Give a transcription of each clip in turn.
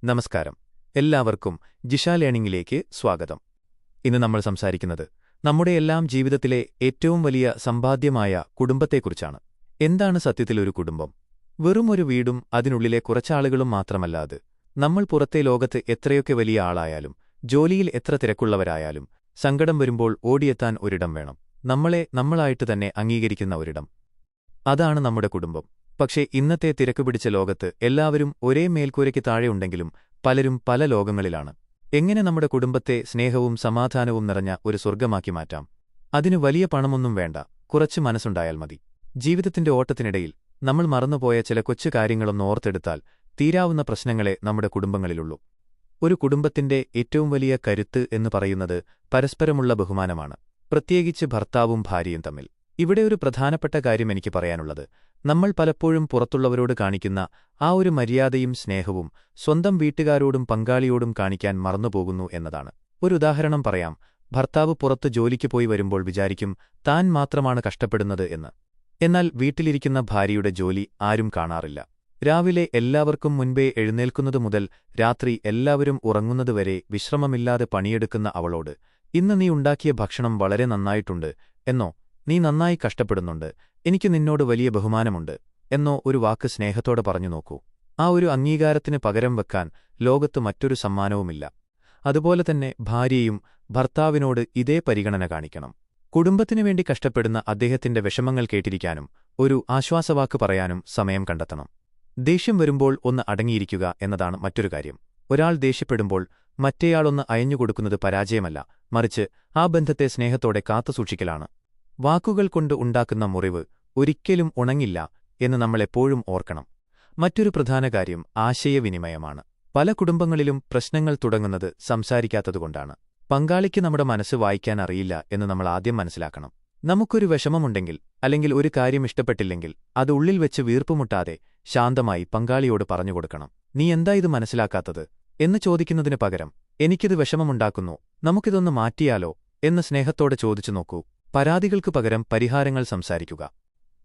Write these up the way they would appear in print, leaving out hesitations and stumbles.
നമസ്കാരം. എല്ലാവർക്കും ജിഷ ലേണിംഗിലേക്ക് സ്വാഗതം. ഇന്ന് നമ്മൾ സംസാരിക്കുന്നത് നമ്മുടെ എല്ലാം ജീവിതത്തിലെ ഏറ്റവും വലിയ സമ്പാദ്യമായ കുടുംബത്തെക്കുറിച്ചാണ്. എന്താണ് സത്യത്തിൽ ഒരു കുടുംബം? വെറും ഒരു വീടും അതിനുള്ളിലെ കുറച്ചാളുകളും മാത്രമല്ല അത്. നമ്മൾ പുറത്തെ ലോകത്ത് എത്രയൊക്കെ വലിയ ആളായാലും, ജോലിയിൽ എത്ര തിരക്കുള്ളവരായാലും, സങ്കടം വരുമ്പോൾ ഓടിയെത്താൻ ഒരിടം വേണം. നമ്മളെ നമ്മളായിട്ട് തന്നെ അംഗീകരിക്കുന്ന ഒരിടം. അതാണ് നമ്മുടെ കുടുംബം. പക്ഷേ ഇന്നത്തെ തിരക്കുപിടിച്ച ലോകത്ത് എല്ലാവരും ഒരേ മേൽക്കൂരയ്ക്ക് താഴെയുണ്ടെങ്കിലും പലരും പല ലോകങ്ങളിലാണ്. എങ്ങനെ നമ്മുടെ കുടുംബത്തെ സ്നേഹവും സമാധാനവും നിറഞ്ഞ ഒരു സ്വർഗ്ഗമാക്കി മാറ്റാം? അതിനു വലിയ പണമൊന്നും വേണ്ട, കുറച്ച് മനസ്സുണ്ടായാൽ മതി. ജീവിതത്തിന്റെ ഓട്ടത്തിനിടയിൽ നമ്മൾ മറന്നുപോയ ചില കൊച്ചു കാര്യങ്ങളൊന്ന് ഓർത്തെടുത്താൽ തീരാവുന്ന പ്രശ്നങ്ങളെ നമ്മുടെ കുടുംബങ്ങളിലുള്ളൂ. ഒരു കുടുംബത്തിന്റെ ഏറ്റവും വലിയ കരുത്ത് എന്ന് പറയുന്നത് പരസ്പരമുള്ള ബഹുമാനമാണ്, പ്രത്യേകിച്ച് ഭർത്താവും ഭാര്യയും തമ്മിൽ. ഇവിടെ ഒരു പ്രധാനപ്പെട്ട കാര്യം എനിക്ക് പറയാനുള്ളത്, നമ്മൾ പലപ്പോഴും പുറത്തുള്ളവരോട് കാണിക്കുന്ന ആ ഒരു മര്യാദയും സ്നേഹവും സ്വന്തം വീട്ടുകാരോടും പങ്കാളിയോടും കാണിക്കാൻ മറന്നുപോകുന്നു എന്നതാണ്. ഒരു ഉദാഹരണം പറയാം. ഭർത്താവ് പുറത്ത് ജോലിക്ക് പോയി വരുമ്പോൾ വിചാരിക്കും താൻ മാത്രമാണ് കഷ്ടപ്പെടുന്നത് എന്ന്. എന്നാൽ വീട്ടിലിരിക്കുന്ന ഭാര്യയുടെ ജോലി ആരും കാണാറില്ല. രാവിലെ എല്ലാവർക്കും മുൻപേ എഴുന്നേൽക്കുന്നതു മുതൽ രാത്രി എല്ലാവരും ഉറങ്ങുന്നതുവരെ വിശ്രമമില്ലാതെ പണിയെടുക്കുന്ന അവളോട്, ഇന്ന് നീ ഉണ്ടാക്കിയ ഭക്ഷണം വളരെ നന്നായിട്ടുണ്ട് എന്നോ, നീ നന്നായി കഷ്ടപ്പെടുന്നുണ്ട്, എനിക്ക് നിന്നോട് വലിയ ബഹുമാനമുണ്ട് എന്നോ ഒരു വാക്ക് സ്നേഹത്തോടെ പറഞ്ഞു നോക്കൂ. ആ ഒരു അംഗീകാരത്തിന് പകരം വെക്കാൻ ലോകത്ത് മറ്റൊരു സമ്മാനവുമില്ല. അതുപോലെ തന്നെ ഭാര്യയും ഭർത്താവിനോട് ഇതേ പരിഗണന കാണിക്കണം. കുടുംബത്തിനുവേണ്ടി കഷ്ടപ്പെടുന്ന അദ്ദേഹത്തിന്റെ വിഷമങ്ങൾ കേട്ടിരിക്കാനും ഒരു ആശ്വാസവാക്ക് പറയാനും സമയം കണ്ടെത്തണം. ദേഷ്യം വരുമ്പോൾ ഒന്ന് അടങ്ങിയിരിക്കുക എന്നതാണ് മറ്റൊരു കാര്യം. ഒരാൾ ദേഷ്യപ്പെടുമ്പോൾ മറ്റേയാളൊന്ന് അയഞ്ഞുകൊടുക്കുന്നത് പരാജയമല്ല, മറിച്ച് ആ ബന്ധത്തെ സ്നേഹത്തോടെ കാത്തുസൂക്ഷിക്കലാണ്. വാക്കുകൾ കൊണ്ട് ഉണ്ടാക്കുന്ന മുറിവ് ഒരിക്കലും ഉണങ്ങില്ല എന്ന് നമ്മളെപ്പോഴും ഓർക്കണം. മറ്റൊരു പ്രധാന കാര്യം ആശയവിനിമയമാണ്. പല കുടുംബങ്ങളിലും പ്രശ്നങ്ങൾ തുടങ്ങുന്നത് സംസാരിക്കാത്തതുകൊണ്ടാണ്. പങ്കാളിക്ക് നമ്മുടെ മനസ്സ് വായിക്കാൻ അറിയില്ല എന്ന് നമ്മൾ ആദ്യം മനസ്സിലാക്കണം. നമുക്കൊരു വിഷമമുണ്ടെങ്കിൽ, അല്ലെങ്കിൽ ഒരു കാര്യം ഇഷ്ടപ്പെട്ടില്ലെങ്കിൽ, അത് ഉള്ളിൽ വെച്ച് വീർപ്പുമുട്ടാതെ ശാന്തമായി പങ്കാളിയോട് പറഞ്ഞുകൊടുക്കണം. നീ എന്താ ഇത് മനസ്സിലാക്കാത്തത് എന്ന് ചോദിക്കുന്നതിന് പകരം, എനിക്കിത് വിഷമമുണ്ടാക്കുന്നു, നമുക്കിതൊന്ന് മാറ്റിയാലോ എന്ന് സ്നേഹത്തോടെ ചോദിച്ചു നോക്കൂ. പരാതികൾക്ക് പകരം പരിഹാരങ്ങൾ സംസാരിക്കുക.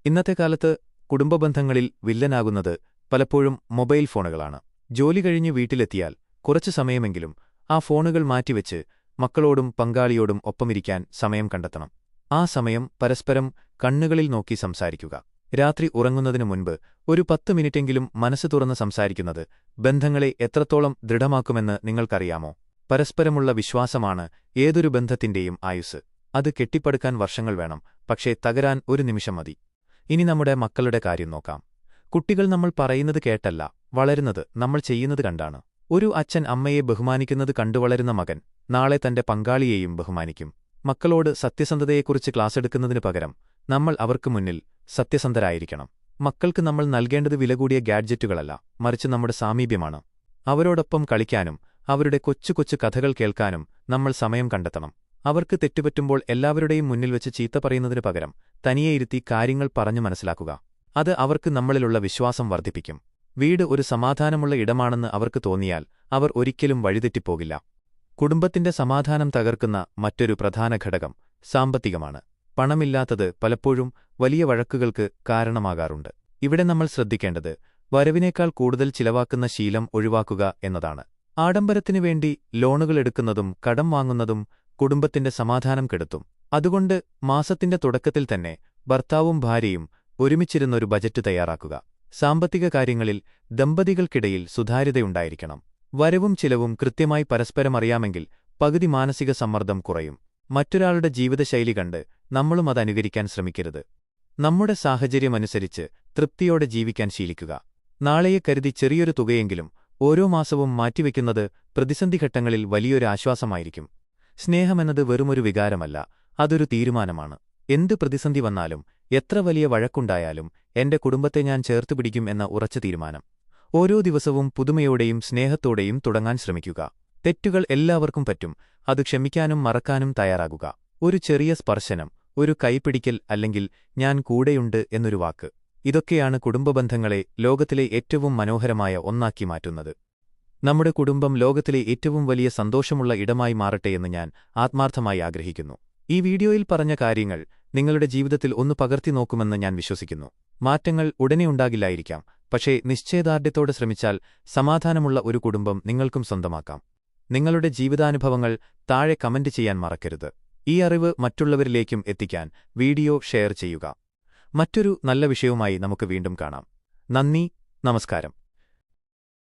ഇന്നത്തെ കാലത്ത് കുടുംബബന്ധങ്ങളിൽ വില്ലനാകുന്നത് പലപ്പോഴും മൊബൈൽ ഫോണുകളാണ്. ജോലി കഴിഞ്ഞ് വീട്ടിലെത്തിയാൽ കുറച്ചു സമയമെങ്കിലും ആ ഫോണുകൾ മാറ്റിവെച്ച് മക്കളോടും പങ്കാളിയോടും ഒപ്പമിരിക്കാൻ സമയം കണ്ടെത്തണം. ആ സമയം പരസ്പരം കണ്ണുകളിൽ നോക്കി സംസാരിക്കുക. രാത്രി ഉറങ്ങുന്നതിനു മുൻപ് ഒരു 10 മിനിറ്റെങ്കിലും മനസ്സ് തുറന്ന് സംസാരിക്കുന്നത് ബന്ധങ്ങളെ എത്രത്തോളം ദൃഢമാക്കുമെന്ന് നിങ്ങൾക്കറിയാമോ? പരസ്പരമുള്ള വിശ്വാസമാണ് ഏതൊരു ബന്ധത്തിന്റെയും ആയുസ്. അത് കെട്ടിപ്പടുക്കാൻ വർഷങ്ങൾ വേണം, പക്ഷേ തകരാൻ ഒരു നിമിഷം മതി. ഇനി നമ്മുടെ മക്കളുടെ കാര്യം നോക്കാം. കുട്ടികൾ നമ്മൾ പറയുന്നത് കേട്ടല്ല വളരുന്നത്, നമ്മൾ ചെയ്യുന്നത് കണ്ടാണ്. ഒരു അച്ഛൻ അമ്മയെ ബഹുമാനിക്കുന്നത് കണ്ടു വളരുന്ന മകൻ നാളെ തന്റെ പങ്കാളിയെയും ബഹുമാനിക്കും. മക്കളോട് സത്യസന്ധതയെക്കുറിച്ച് ക്ലാസ്സെടുക്കുന്നതിനു പകരം നമ്മൾ അവർക്ക് മുന്നിൽ സത്യസന്ധരായിരിക്കണം. മക്കൾക്ക് നമ്മൾ നൽകേണ്ടത് വിലകൂടിയ ഗാഡ്ജറ്റുകളല്ല, മറിച്ച് നമ്മുടെ സാമീപ്യമാണ്. അവരോടൊപ്പം കളിക്കാനും അവരുടെ കൊച്ചു കൊച്ചു കഥകൾ കേൾക്കാനും നമ്മൾ സമയം കണ്ടെത്തണം. അവർക്ക് തെറ്റുപറ്റുമ്പോൾ എല്ലാവരുടെയും മുന്നിൽ വെച്ച് ചീത്ത പറയുന്നതിനു പകരം തനിയെ ഇരുത്തി കാര്യങ്ങൾ പറഞ്ഞു മനസ്സിലാക്കുക. അത് അവർക്ക് നമ്മളിലുള്ള വിശ്വാസം വർദ്ധിപ്പിക്കും. വീട് ഒരു സമാധാനമുള്ള ഇടമാണെന്ന് അവർക്ക് തോന്നിയാൽ അവർ ഒരിക്കലും വഴിതെറ്റിപ്പോകില്ല. കുടുംബത്തിന്റെ സമാധാനം തകർക്കുന്ന മറ്റൊരു പ്രധാന ഘടകം സാമ്പത്തികമാണ്. പണമില്ലാത്തത് പലപ്പോഴും വലിയ വഴക്കുകൾക്ക് കാരണമാകാറുണ്ട്. ഇവിടെ നമ്മൾ ശ്രദ്ധിക്കേണ്ടത് വരവിനേക്കാൾ കൂടുതൽ ചിലവാക്കുന്ന ശീലം ഒഴിവാക്കുക എന്നതാണ്. ആഡംബരത്തിനുവേണ്ടി ലോണുകളെടുക്കുന്നതും കടം വാങ്ങുന്നതും കുടുംബത്തിന്റെ സമാധാനം കെടുത്തും. അതുകൊണ്ട് മാസത്തിന്റെ തുടക്കത്തിൽ തന്നെ ഭർത്താവും ഭാര്യയും ഒരുമിച്ചിരുന്നൊരു ബജറ്റ് തയ്യാറാക്കുക. സാമ്പത്തിക കാര്യങ്ങളിൽ ദമ്പതികൾക്കിടയിൽ സുതാര്യതയുണ്ടായിരിക്കണം. വരവും ചിലവും കൃത്യമായി പരസ്പരം അറിയാമെങ്കിൽ പകുതി മാനസിക സമ്മർദ്ദം കുറയും. മറ്റൊരാളുടെ ജീവിതശൈലി കണ്ട് നമ്മളും അതനുകരിക്കാൻ ശ്രമിക്കരുത്. നമ്മുടെ സാഹചര്യമനുസരിച്ച് തൃപ്തിയോടെ ജീവിക്കാൻ ശീലിക്കുക. നാളെയെ കരുതി ചെറിയൊരു തുകയെങ്കിലും ഓരോ മാസവും മാറ്റിവെക്കുന്നത് പ്രതിസന്ധിഘട്ടങ്ങളിൽ വലിയൊരു ആശ്വാസമായിരിക്കും. സ്നേഹമെന്നത് വെറുമൊരു വികാരമല്ല, അതൊരു തീരുമാനമാണ്. എന്ത് പ്രതിസന്ധി വന്നാലും, എത്ര വലിയ വഴക്കുണ്ടായാലും എന്റെ കുടുംബത്തെ ഞാൻ ചേർത്തുപിടിക്കും എന്ന ഉറച്ച തീരുമാനം. ഓരോ ദിവസവും പുതുമയോടെയും സ്നേഹത്തോടെയും തുടങ്ങാൻ ശ്രമിക്കുക. തെറ്റുകൾ എല്ലാവർക്കും പറ്റും, അത് ക്ഷമിക്കാനും മറക്കാനും തയ്യാറാകുക. ഒരു ചെറിയ സ്പർശനം, ഒരു കൈപിടിക്കൽ, അല്ലെങ്കിൽ ഞാൻ കൂടെയുണ്ട് എന്നൊരു വാക്ക്, ഇതൊക്കെയാണ് കുടുംബബന്ധങ്ങളെ ലോകത്തിലെ ഏറ്റവും മനോഹരമായ ഒന്നാക്കി മാറ്റുന്നത്. നമ്മുടെ കുടുംബം ലോകത്തിലെ ഏറ്റവും വലിയ സന്തോഷമുള്ള ഇടമായി മാറട്ടെയെന്ന് ഞാൻ ആത്മാർത്ഥമായി ആഗ്രഹിക്കുന്നു. ഈ വീഡിയോയിൽ പറഞ്ഞ കാര്യങ്ങൾ നിങ്ങളുടെ ജീവിതത്തിൽ ഒന്ന് പകർത്തി നോക്കുമെന്ന് ഞാൻ വിശ്വസിക്കുന്നു. മാറ്റങ്ങൾ ഉടനെ ഉണ്ടാകില്ലായിരിക്കാം, പക്ഷേ നിശ്ചയദാർഢ്യത്തോടെ ശ്രമിച്ചാൽ സമാധാനമുള്ള ഒരു കുടുംബം നിങ്ങൾക്കും സ്വന്തമാക്കാം. നിങ്ങളുടെ ജീവിതാനുഭവങ്ങൾ താഴെ കമന്റ് ചെയ്യാൻ മറക്കരുത്. ഈ അറിവ് മറ്റുള്ളവരിലേക്കും എത്തിക്കാൻ വീഡിയോ ഷെയർ ചെയ്യുക. മറ്റൊരു നല്ല വിഷയവുമായി നമുക്ക് വീണ്ടും കാണാം. നന്ദി, നമസ്കാരം.